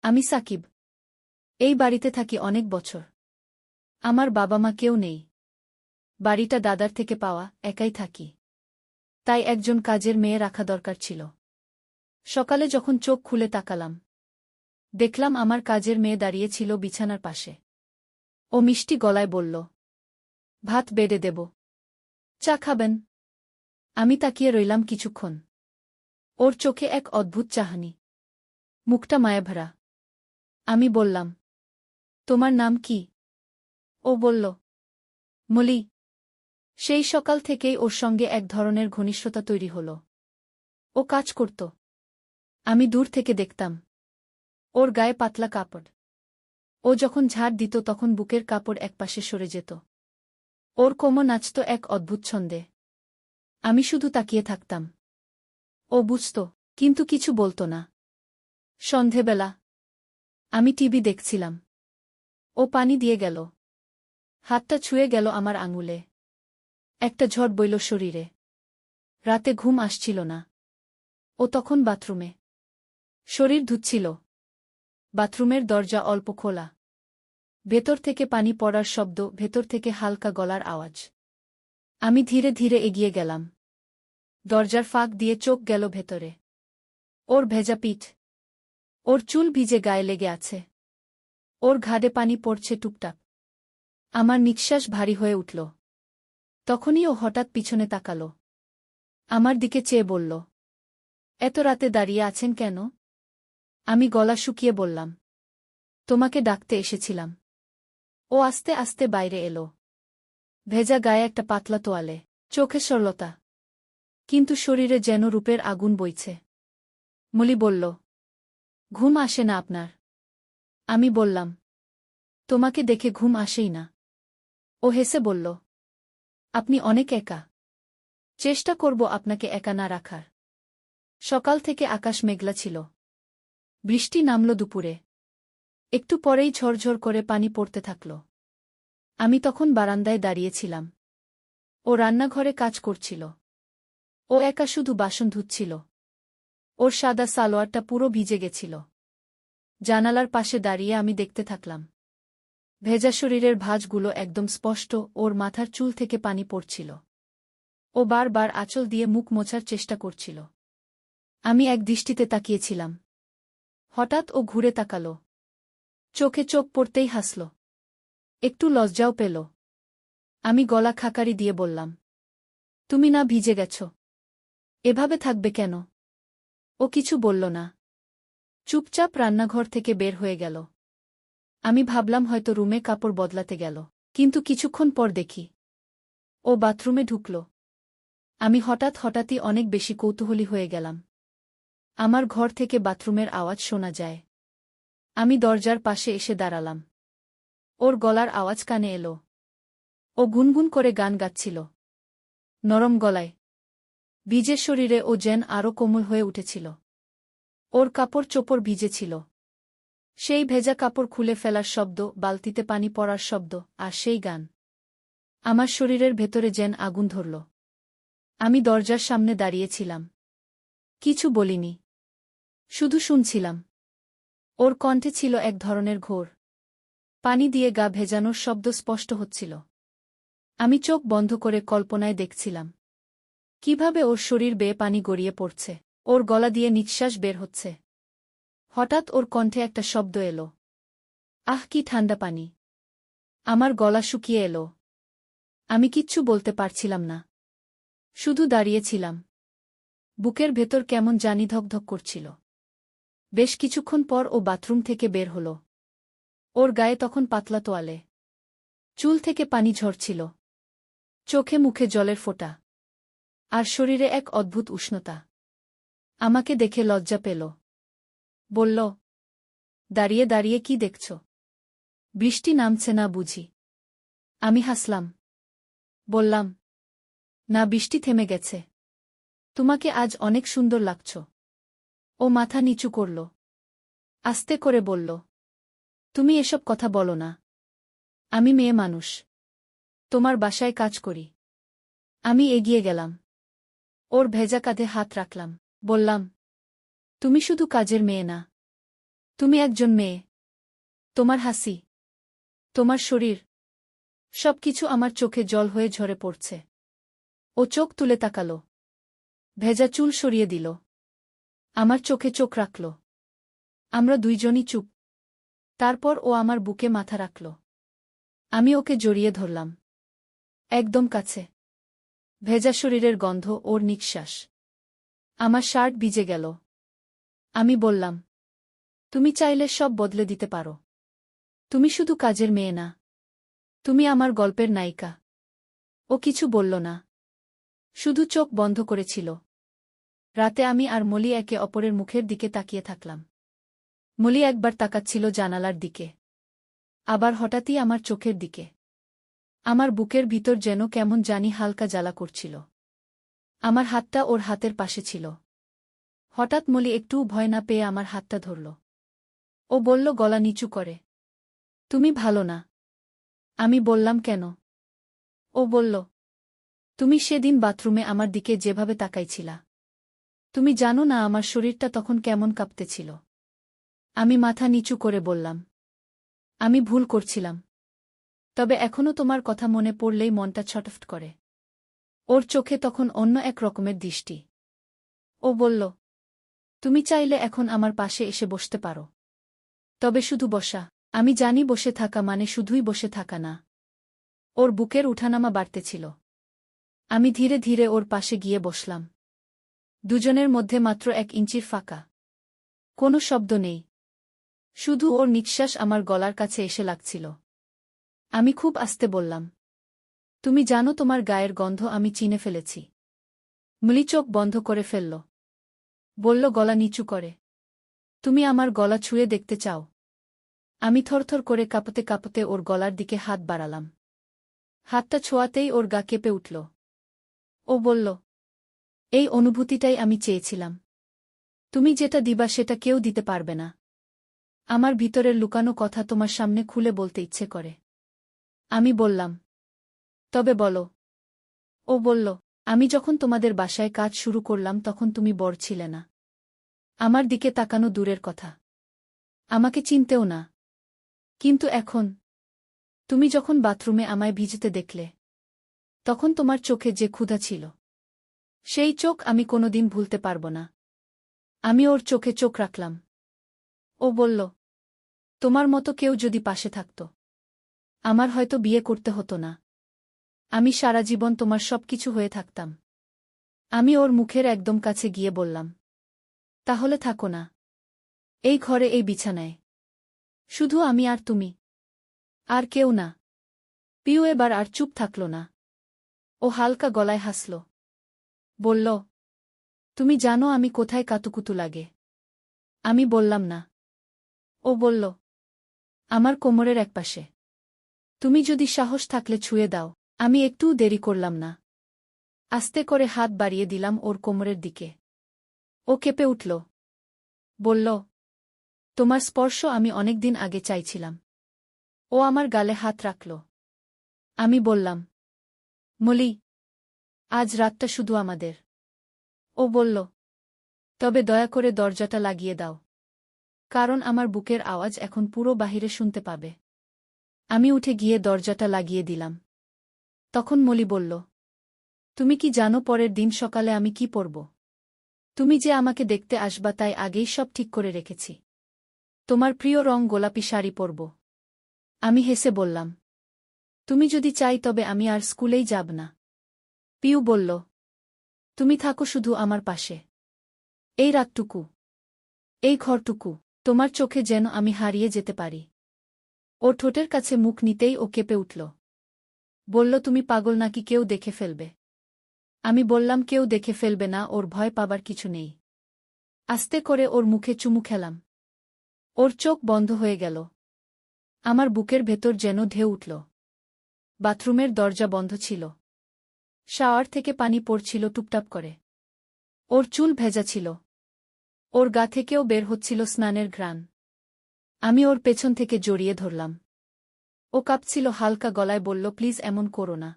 আমি সাকিব। এই বাড়িতে থাকি অনেক বছর। আমার বাবা মা কেউ নেই। বাড়িটা দাদার থেকে পাওয়া, একাই থাকি। তাই একজন কাজের মেয়ে রাখা দরকার ছিল। সকালে যখন চোখ খুলে তাকালাম, দেখলাম আমার কাজের মেয়ে দাঁড়িয়ে ছিল বিছানার পাশে। ও মিষ্টি গলায় বলল, ভাত বেড়ে দেব, চা খাবেন? আমি তাকিয়ে রইলাম কিছুক্ষণ। ওর চোখে এক অদ্ভুত চাহনি, মুখটা মায়াভরা। আমি বললাম, তোমার নাম কি? ও বলল, মলি। সেই সকাল থেকেই ওর সঙ্গে এক ধরনের ঘনিষ্ঠতা তৈরি হল। ও কাজ করত, আমি দূর থেকে দেখতাম। ওর গায়ে পাতলা কাপড়। ও যখন ঝাড় দিত তখন বুকের কাপড় একপাশে সরে যেত। ওর কোমর নাচত এক অদ্ভুত ছন্দে। আমি শুধু তাকিয়ে থাকতাম। ও বুঝত, কিন্তু কিছু বলত না। সন্ধেবেলা আমি টিভি দেখছিলাম। ও পানি দিয়ে গেল। হাতটা ছুঁয়ে গেল আমার আঙুলে। একটা ঝড় বইল শরীরে। রাতে ঘুম আসছিল না। ও তখন বাথরুমে শরীর ধুচ্ছিল। বাথরুমের দরজা অল্প খোলা। ভেতর থেকে পানি পড়ার শব্দ, ভেতর থেকে হালকা গলার আওয়াজ। আমি ধীরে ধীরে এগিয়ে গেলাম। দরজার ফাঁক দিয়ে চোখ গেল ভেতরে। ওর ভেজা পিঠ। ওর চুল ভিজে গায়ে লেগে আছে। ওর ঘাড়ে পানি পড়ছে টুপটাপ। আমার নিঃশ্বাস ভারী হয়ে উঠল। তখনই ও হঠাৎ পিছনে তাকাল। আমার দিকে চেয়ে বলল, এত রাতে দাঁড়িয়ে আছেন কেন? আমি গলা শুকিয়ে বললাম, তোমাকে ডাকতে এসেছিলাম। ও আস্তে আস্তে বাইরে এলো। ভেজা গায়ে একটা পাতলা তোয়ালে, চোখে সরলতা, কিন্তু শরীরে যেন রূপের আগুন বইছে। মলি বলল, ঘুম আসে না আপনার? আমি বললাম, তোমাকে দেখে ঘুম আসেই না। ও হেসে বলল, আপনি অনেক একা। চেষ্টা করব আপনাকে একা না রাখার। সকাল থেকে আকাশ মেঘলা ছিল। বৃষ্টি নামল দুপুরে। একটু পরেই ঝরঝর করে পানি পড়তে থাকল। আমি তখন বারান্দায় দাঁড়িয়েছিলাম। ও রান্নাঘরে কাজ করছিল। ও একা শুধু বাসন ধুচ্ছিল। ওর সাদা সালোয়ারটা পুরো ভিজে গেছিল। জানালার পাশে দাঁড়িয়ে আমি দেখতে থাকলাম। ভেজা শরীরের ভাঁজগুলো একদম স্পষ্ট, ওর মাথার চুল থেকে পানি পড়ছিল। ও বারবার আঁচল দিয়ে মুখ মোছার চেষ্টা করছিল। আমি এক দৃষ্টিতে তাকিয়েছিলাম। হঠাৎ ও ঘুরে তাকাল। চোখে চোখ পড়তেই হাসল। একটু লজ্জাও পেল। আমি গলা খাকারি দিয়ে বললাম, তুমি না ভিজে গেছ? এভাবে থাকবে কেন? ও কিছু বলল না। চুপচাপ রান্নাঘর থেকে বের হয়ে গেল। আমি ভাবলাম হয়তো রুমে কাপড় বদলাতে গেল, কিন্তু কিছুক্ষণ পর দেখি ও বাথরুমে ঢুকল। আমি হঠাৎই অনেক বেশি কৌতূহলী হয়ে গেলাম। আমার ঘর থেকে বাথরুমের আওয়াজ শোনা যায়। আমি দরজার পাশে এসে দাঁড়ালাম। ওর গলার আওয়াজ কানে এলো। ও গুনগুন করে গান গাচ্ছিল, নরম গলায়। ভিজে শরীরে ও যেন আরও কোমল হয়ে উঠেছিল। ওর কাপড় চোপড় ভিজে ছিল। সেই ভেজা কাপড় খুলে ফেলার শব্দ, বালতিতে পানি পড়ার শব্দ, আর সেই গান। আমার শরীরের ভেতরে যেন আগুন ধরল। আমি দরজার সামনে দাঁড়িয়েছিলাম। কিছু বলিনি, শুধু শুনছিলাম। ওর কণ্ঠে ছিল এক ধরনের ঘোর। পানি দিয়ে গা ভেজানোর শব্দ স্পষ্ট হচ্ছিল। আমি চোখ বন্ধ করে কল্পনায় দেখছিলাম কিভাবে ওর শরীর বেয়ে পানি গড়িয়ে পড়ছে, ওর গলা দিয়ে নিঃশ্বাস বের হচ্ছে। হঠাৎ ওর কণ্ঠে একটা শব্দ এলো, আহ, কি ঠান্ডা পানি! আমার গলা শুকিয়ে এলো। আমি কিচ্ছু বলতে পারছিলাম না, শুধু দাঁড়িয়েছিলাম। বুকের ভেতর কেমন জানি ধকধক করছিল। বেশ কিছুক্ষণ পর ও বাথরুম থেকে বের হল। ওর গায়ে তখন পাতলা তোয়ালে। চুল থেকে পানি ঝরছিল। চোখে মুখে জলের ফোঁটা। আর শরীরে এক অদ্ভুত উষ্ণতা। আমাকে দেখে লজ্জা পেল। বলল, দাঁড়িয়ে দাঁড়িয়ে কি দেখছ? বৃষ্টি নামছে না বুঝি? আমি হাসলাম। বললাম, না, বৃষ্টি থেমে গেছে। তোমাকে আজ অনেক সুন্দর লাগছ। ও মাথা নিচু করল। আস্তে করে বলল, তুমি এসব কথা বলো না। আমি মেয়ে মানুষ। তোমার বাসায় কাজ করি। আমি এগিয়ে গেলাম। ওর ভেজা কাঁধে হাত রাখলাম। বললাম, তুমি শুধু কাজের মেয়ে না, তুমি একজন মেয়ে। তোমার হাসি, তোমার শরীর, সবকিছু আমার চোখে জল হয়ে ঝরে পড়ছে। ও চোখ তুলে তাকালো, ভেজা চুল সরিয়ে দিল, আমার চোখে চোখ রাখল। আমরা দুইজনই চুপ। তারপর ও আমার বুকে মাথা রাখল। আমি ওকে জড়িয়ে ধরলাম, একদম কাছে। ভেজা শরীরের গন্ধ, ওর নিঃশ্বাস। আমার শার্ট ভিজে গেল। আমি বললাম, তুমি চাইলে সব বদলে দিতে পারো। তুমি শুধু কাজের মেয়ে না, তুমি আমার গল্পের নায়িকা। ও কিছু বলল না, শুধু চোখ বন্ধ করেছিল। রাতে আমি আর মলি একে অপরের মুখের দিকে তাকিয়ে থাকলাম। মলি একবার তাকাচ্ছিল জানালার দিকে, আবার হঠাৎই আমার চোখের দিকে। আমার বুকের ভিতর যেন কেমন জানি হালকা জ্বালা করছিল। আমার হাতটা ওর হাতের পাশে ছিল। হঠাৎ মলি একটুও ভয় না পেয়ে আমার হাতটা ধরল। ও বলল গলা নিচু করে, তুমি ভালো না। আমি বললাম কেন? ও বলল, তুমি সেদিন বাথরুমে আমার দিকে যেভাবে তাকাইছিলা। তুমি জানো না আমার শরীরটা তখন কেমন কাঁপতেছিল। আমি মাথা নিচু করে বললাম, আমি ভুল করছিলাম। তবে এখনও তোমার কথা মনে পড়লেই মনটা ছটফট করে। ওর চোখে তখন অন্য এক রকমের দৃষ্টি। ও বলল, তুমি চাইলে এখন আমার পাশে এসে বসতে পারো। তবে শুধু বসা। আমি জানি বসে থাকা মানে শুধুই বসে থাকা না। ওর বুকের উঠানামা বাড়তেছিল। আমি ধীরে ধীরে ওর পাশে গিয়ে বসলাম। দুজনের মধ্যে মাত্র 1 ইঞ্চির ফাঁকা। কোনো শব্দ নেই, শুধু ওর নিঃশ্বাস আমার গলার কাছে এসে লাগছিল। আমি খুব আস্তে বললাম, তুমি জানো তোমার গায়ের গন্ধ আমি চিনে ফেলেছি। মলি চোখ বন্ধ করে ফেলল। বলল গলা নিচু করে, তুমি আমার গলা ছুঁয়ে দেখতে চাও? আমি থরথর করে কাঁপতে কাঁপতে ওর গলার দিকে হাত বাড়ালাম। হাতটা ছোঁয়াতেই ওর গা কেঁপে উঠল। ও বলল, এই অনুভূতিটাই আমি চেয়েছিলাম। তুমি যেটা দিবা সেটা কেউ দিতে পারবে না। আমার ভিতরের লুকানো কথা তোমার সামনে খুলে বলতে ইচ্ছে করে। আমি বললাম, তবে বলো। ও বলল, আমি যখন তোমাদের বাসায় কাজ শুরু করলাম তখন তুমি বড় ছিলে না। আমার দিকে তাকানো দূরের কথা, আমাকে চিনতেও না। কিন্তু এখন, তুমি যখন বাথরুমে আমায় ভিজতে দেখলে, তখন তোমার চোখে যে ক্ষুধা ছিল, সেই চোখ আমি কোনোদিন ভুলতে পারব না। আমি ওর চোখে চোখ রাখলাম। ও বলল, তোমার মতো কেউ যদি পাশে থাকত, আমার হয়তো বিয়ে করতে হতো না। আমি সারা জীবন তোমার সবকিছু হয়ে থাকতাম। আমি ওর মুখের একদম কাছে গিয়ে বললাম, তাহলে থাকো না, এই ঘরে, এই বিছানায়, শুধু আমি আর তুমি, আর কেউ না। পিউ এবার আর চুপ থাকল না। ও হালকা গলায় হাসল। বলল, তুমি জানো আমি কোথায় কাতুকুতু লাগে? আমি বললাম না। ও বলল, আমার কোমরের একপাশে। তুমি যদি সাহস থাকলে ছুঁয়ে দাও। আমি একটুও দেরি করলাম না। আস্তে করে হাত বাড়িয়ে দিলাম ওর কোমরের দিকে। ও কেঁপে উঠল। বলল, তোমার স্পর্শ আমি অনেকদিন আগে চাইছিলাম। ও আমার গালে হাত রাখল। আমি বললাম, মলি, আজ রাতটা শুধু আমাদের। ও বলল, তবে দয়া করে দরজাটা লাগিয়ে দাও, কারণ আমার বুকের আওয়াজ এখন পুরো বাহিরে শুনতে পাবে। আমি উঠে গিয়ে দরজাটা লাগিয়ে দিলাম। তখন মলি বলল, তুমি কি জানো পরের দিন সকালে আমি কি পরব? তুমি যে আমাকে দেখতে আসবা তাই আগেই সব ঠিক করে রেখেছি। তোমার প্রিয় রং গোলাপি শাড়ি পরব। আমি হেসে বললাম, তুমি যদি চাই তবে আমি আর স্কুলেই যাব না। পিউ বলল, তুমি থাকো শুধু আমার পাশে। এই রাতটুকু, এই ঘরটুকু, তোমার চোখে যেন আমি হারিয়ে যেতে পারি। ও ঠোঁটের কাছে মুখ নিতেই ও কেঁপে উঠল। বলল, তুমি পাগল নাকি কেউ দেখে ফেলবে? আমি বললাম, কেউ দেখে ফেলবে না, ওর ভয় পাবার কিছু নেই। আস্তে করে ওর মুখে চুমু খেলাম। ওর চোখ বন্ধ হয়ে গেল। আমার বুকের ভেতর যেন ঢেউ উঠল। বাথরুমের দরজা বন্ধ ছিল। শাওয়ার থেকে পানি পড়ছিল টুপটাপ করে। ওর চুল ভেজা ছিল। ওর গা থেকেও বের হচ্ছিল স্নানের ঘ্রাণ। আমি ওর পেছন থেকে জড়িয়ে ধরলাম। ও কাঁপছিল, হালকা গলায় বলল, প্লিজ এমন করো না।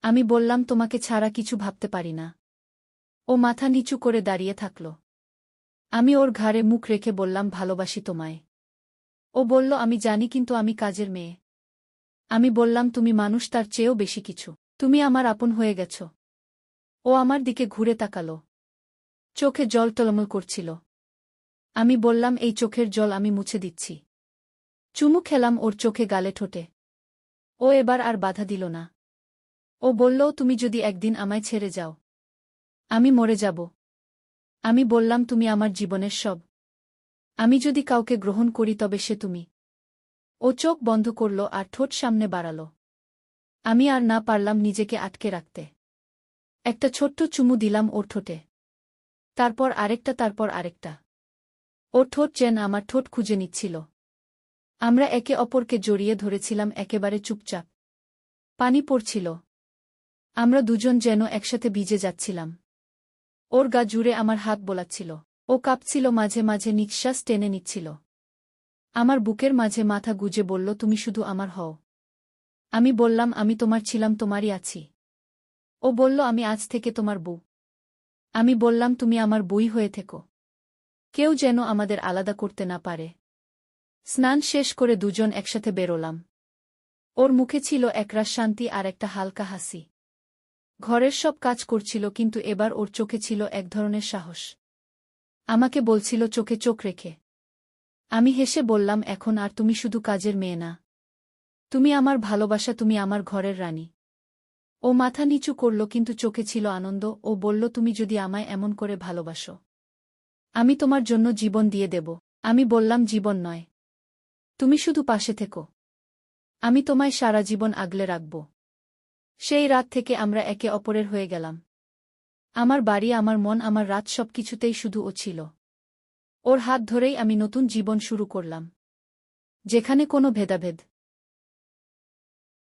আমি বললাম, তোমাকে ছাড়া কিছু ভাবতে পারি না। ও মাথা নিচু করে দাঁড়িয়ে থাকল। আমি ওর ঘাড়ে মুখ রেখে বললাম, ভালোবাসি তোমায়। ও বলল, আমি জানি, কিন্তু আমি কাজের মেয়ে। আমি বললাম, তুমি মানুষ, তার চেয়েও বেশি কিছু। তুমি আমার আপন হয়ে গেছ। ও আমার দিকে ঘুরে তাকালো। চোখে জল টলমল করছিল। আমি বললাম, এই চোখের জল আমি মুছে দিচ্ছি। চুমু খেলাম ওর চোখে, গালে, ঠোঁটে। ও এবার আর বাধা দিল না। ও বলল, তুমি যদি একদিন আমায় ছেড়ে যাও, আমি মরে যাব। আমি বললাম, তুমি আমার জীবনের সব। আমি যদি কাউকে গ্রহণ করি তবে সে তুমি। ও চোখ বন্ধ করল আর ঠোঁট সামনে বাড়াল। আমি আর না পারলাম নিজেকে আটকে রাখতে। একটা ছোট্ট চুমু দিলাম ওর ঠোঁটে। তারপর আরেকটা, তারপর আরেকটা। ওর ঠোঁট যেন আমার ঠোঁট খুঁজে নিচ্ছিল। আমরা একে অপরকে জড়িয়ে ধরেছিলাম, একেবারে চুপচাপ। পানি পড়ছিল। আমরা দুজন যেন একসাথে ভিজে যাচ্ছিলাম। ওর গা জুড়ে আমার হাত বোলাচ্ছিল। ও কাঁপছিল, মাঝে মাঝে নিঃশ্বাস টেনে নিচ্ছিল। আমার বুকের মাঝে মাথা গুজে বলল, তুমি শুধু আমার হও। আমি বললাম, আমি তোমার ছিলাম, তোমারই আছি। ও বলল, আমি আজ থেকে তোমার বউ। আমি বললাম, তুমি আমার বই হয়ে থেকো। কেউ যেন আমাদের আলাদা করতে না পারে। স্নান শেষ করে দুজন একসাথে বেরোলাম। ওর মুখে ছিল একরাশ শান্তি আর একটা হালকা হাসি। ঘরের সব কাজ করছিল, কিন্তু এবার ওর চোখে ছিল এক ধরনের সাহস। আমাকে বলছিল চোখে চোখ রেখে। আমি হেসে বললাম, এখন আর তুমি শুধু কাজের মেয়ে না। তুমি আমার ভালোবাসা, তুমি আমার ঘরের রানী। ও মাথা নিচু করল, কিন্তু চোখে ছিল আনন্দ। ও বলল, তুমি যদি আমায় এমন করে ভালোবাসো, আমি তোমার জন্য জীবন দিয়ে দেব। আমি বললাম, জীবন নয়, তুমি শুধু পাশে থেকো। আমি তোমায় সারা জীবন আগলে রাখব। সেই রাত থেকে আমরা একে অপরের হয়ে গেলাম। আমার বাড়ি, আমার মন, আমার রাত, সবকিছুতেই শুধু ও ছিল। ওর হাত ধরেই আমি নতুন জীবন শুরু করলাম, যেখানে কোনো ভেদাভেদ